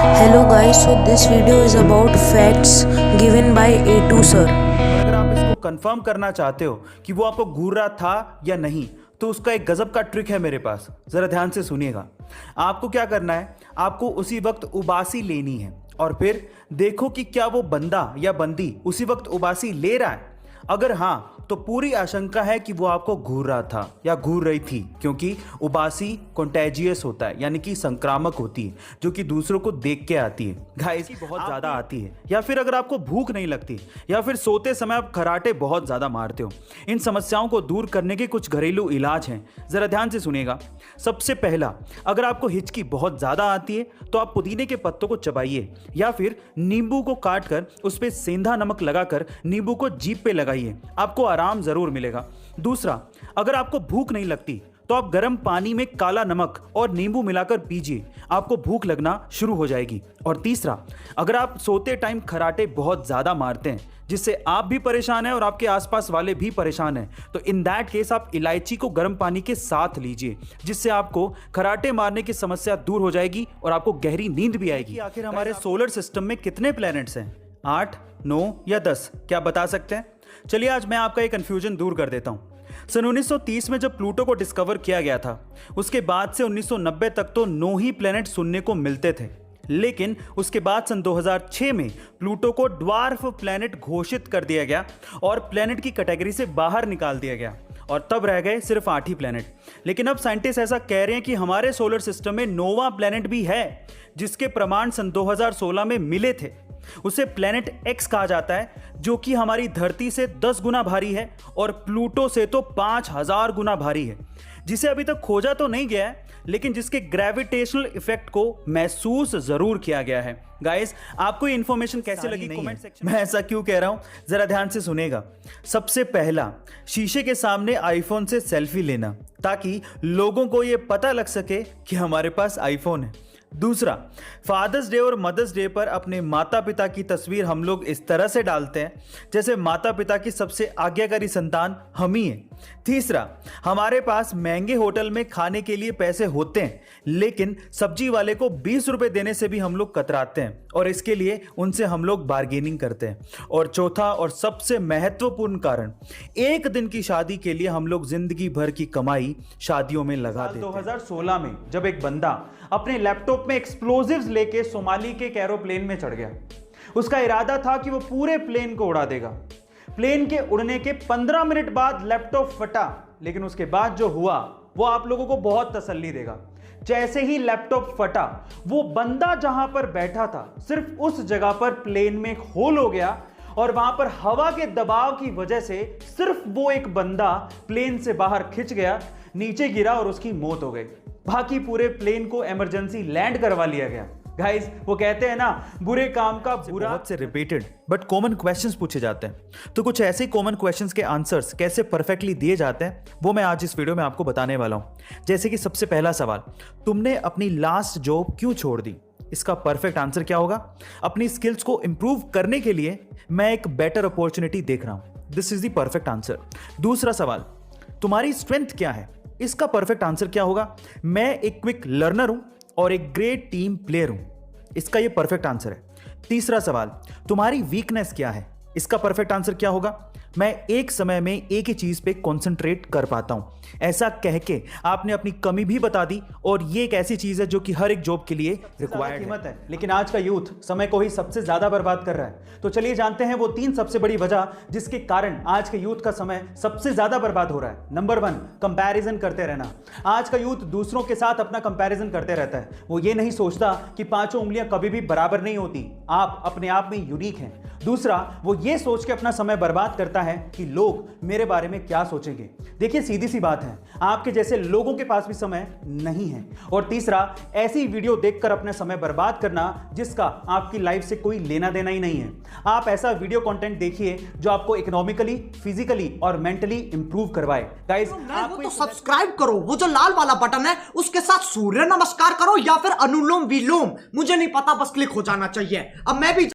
Hello guys, so this video is about facts given by A2 sir. अगर आप इसको confirm करना चाहते हो कि वो आपको घूर रहा था या नहीं, तो उसका एक गजब का ट्रिक है मेरे पास। जरा ध्यान से सुनिएगा। आपको क्या करना है, आपको उसी वक्त उबासी लेनी है और फिर देखो कि क्या वो बंदा या बंदी उसी वक्त उबासी ले रहा है। अगर हाँ, तो पूरी आशंका है कि वो आपको घूर रहा था या घूर रही थी, क्योंकि उबासी कंटेजियस होता है, यानी कि संक्रामक होती है, जो कि दूसरों को देख के आती है। गाइस की बहुत ज़्यादा आती है, या फिर अगर आपको भूख नहीं लगती, या फिर सोते समय आप खराटे बहुत ज़्यादा मारते हो। इन समस्याओं को दूर करने के कुछ घरेलू इलाज हैं, ज़रा ध्यान से सुनिएगा। सबसे पहला, अगर आपको हिचकी बहुत ज़्यादा आती है तो आप पुदीने के पत्तों को चबाइए, या फिर नींबू को काट कर उस पर सेंधा नमक लगाकर नींबू को जीभ पे लगाइए, आपको आराम जरूर मिलेगा। दूसरा, अगर आपको भूख नहीं लगती तो आप गर्म पानी में काला नमक और नींबू मिलाकर पीजिए, आपको भूख लगना शुरू हो जाएगी। और तीसरा, अगर आप सोते टाइम खराटे बहुत ज़्यादा मारते हैं, जिससे आप भी परेशान हैं और आपके आसपास वाले भी परेशान हैं, तो इन दैट केस आप इलायची को गर्म पानी के साथ लीजिए, जिससे आपको खराटे मारने की समस्या दूर हो जाएगी और आपको गहरी नींद भी आएगी। आखिर हमारे सोलर सिस्टम में कितने प्लैनेट्स हैं? 8, 9 या 10? क्या बता सकते हैं? चलिए आज मैं आपका ये कंफ्यूजन दूर कर देता हूं। सन 1930 में जब प्लूटो को डिस्कवर किया गया था, उसके बाद से 1990 तक तो 9 ही प्लैनेट सुनने को मिलते थे। लेकिन उसके बाद सन 2006 में प्लूटो को ड्वार्फ प्लैनेट घोषित कर दिया गया और प्लैनेट की कैटेगरी से बाहर निकाल दिया गया, और तब रह गए सिर्फ 8 ही प्लैनेट। लेकिन अब साइंटिस्ट ऐसा कह रहे हैं कि हमारे सोलर सिस्टम में 9वां प्लैनेट भी है, जिसके प्रमाण सन 2016 में मिले थे। उसे प्लैनेट एक्स कहा जाता है, जो कि हमारी धरती से 10 गुना भारी है और प्लूटो से तो 5000 गुना भारी है, जिसे अभी तक खोजा तो नहीं गया है, लेकिन जिसके ग्रेविटेशनल इफेक्ट को महसूस जरूर किया गया है। गाइस, आपको ये इंफॉर्मेशन कैसे लगी कमेंट सेक्शन में। मैं ऐसा क्यों कह रहा हूं, जरा ध्यान से सुनेगा। सबसे पहला, शीशे के सामने आईफोन से सेल्फी लेना, ताकि लोगों को ये पता लग सके कि हमारे पास आईफोन है। दूसरा, फादर्स डे और मदर्स डे पर अपने माता पिता की तस्वीर हम लोग इस तरह से डालते हैं जैसे माता पिता की सबसे आज्ञाकारी संतान हम ही हैं। तीसरा, हमारे पास महंगे होटल में खाने के लिए पैसे होते हैं, लेकिन सब्जी वाले को 20 रुपए देने से भी हम लोग कतराते हैं, और इसके लिए उनसे हम लोग बार्गेनिंग करते हैं। और चौथा और सबसे महत्वपूर्ण कारण, एक दिन की शादी के लिए हम लोग जिंदगी भर की कमाई शादियों में लगा देते हैं। 2016 में जब एक बंदा अपने लैपटॉप में एक्सप्लोजिव्स लेके सोमाली के एरोप्लेन में चढ़ गया, उसका इरादा था कि वो पूरे प्लेन को उड़ा देगा। प्लेन के उड़ने के 15 मिनट बाद लैपटॉप फटा, लेकिन उसके बाद जो हुआ वो आप लोगों को बहुत तसल्ली देगा। जैसे ही लैपटॉप फटा, वो बंदा जहां पर बैठा था, सिर्फ उस जगह पर प्लेन में होल हो गया, और वहां पर हवा के दबाव की वजह से सिर्फ वो एक बंदा प्लेन से बाहर खिंच गया, नीचे गिरा और उसकी मौत हो गई। बाकी पूरे प्लेन को इमरजेंसी लैंड करवा लिया गया। गाइस, वो कहते हैं ना, बुरे काम का बुरा। बहुत से रिपीटेड बट कॉमन क्वेश्चंस पूछे जाते हैं, तो कुछ ऐसे कॉमन क्वेश्चंस के आंसर्स कैसे परफेक्टली दिए जाते हैं, वो मैं आज इस वीडियो में आपको बताने वाला हूं। जैसे कि सबसे पहला सवाल, तुमने अपनी लास्ट जॉब क्यों छोड़ दी? इसका परफेक्ट आंसर क्या होगा? अपनी स्किल्स को इंप्रूव करने के लिए मैं एक बेटर अपॉर्चुनिटी देख रहा हूं। This is the perfect answer. दूसरा सवाल, तुम्हारी स्ट्रेंथ क्या है? इसका परफेक्ट आंसर क्या होगा? मैं एक क्विक लर्नर हूं और एक ग्रेट टीम प्लेयर हूं। इसका यह परफेक्ट आंसर है। तीसरा सवाल, तुम्हारी वीकनेस क्या है? इसका परफेक्ट आंसर क्या होगा? मैं एक समय में एक ही चीज पे कंसंट्रेट कर पाता हूं। ऐसा कह के आपने अपनी कमी भी बता दी, और ये एक ऐसी चीज है जो कि हर एक जॉब के लिए रिक्वायर्ड है। लेकिन आज का यूथ समय को ही सबसे ज्यादा बर्बाद कर रहा है। तो चलिए जानते हैं वो 3 सबसे बड़ी वजह जिसके कारण आज के यूथ का समय सबसे ज्यादा बर्बाद हो रहा है। नंबर 1, कंपैरिजन करते रहना। आज का यूथ दूसरों के साथ अपना कंपैरिजन करते रहता है। वो ये नहीं सोचता कि 5 उंगलियां कभी भी बराबर नहीं होती, आप अपने आप में यूनिक हैं। दूसरा, वो ये सोच के अपना समय बर्बाद करता है कि लोग मेरे बारे में क्या सोचेंगे। देखिए, सीधी सी बात है, आपके जैसे लोगों के पास भी समय नहीं है। और तीसरा, ऐसी वीडियो देखकर अपना समय बर्बाद करना जिसका आपकी लाइफ से कोई लेना देना ही नहीं है। आप ऐसा वीडियो कंटेंट देखिए जो आपको इकोनॉमिकली, फिजिकली और मेंटली इंप्रूव करवाए। गाइस, आपको तो सब्सक्राइब करो, वो जो लाल वाला बटन है उसके साथ सूर्य नमस्कार करो या फिर अनुलोम विलोम, मुझे नहीं पता, बस क्लिक हो जाना चाहिए। अब मैं भी